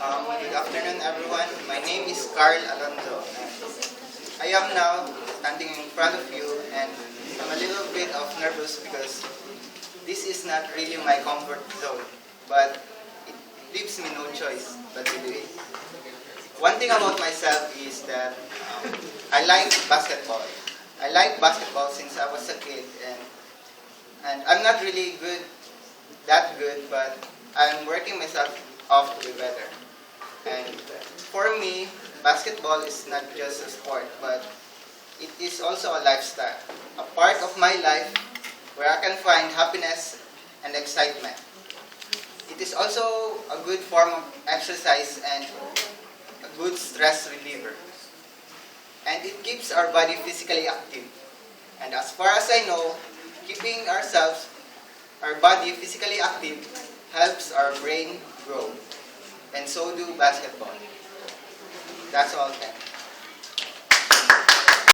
Good afternoon, everyone. My name is Carl Alonzo. I am now standing in front of you, and I'm a little bit of nervous because this is not really my comfort zone, but it leaves me no choice but to do it. One thing about myself is that I like basketball. I like basketball since I was a kid, and I'm not really that good, but I'm working myself off to be better. And for me, basketball is not just a sport, but it is also a lifestyle, a part of my life where I can find happiness and excitement. It is also a good form of exercise and a good stress reliever. And it keeps our body physically active. And as far as I know, keeping our body physically active helps our brain grow. And so do basketball. That's all then.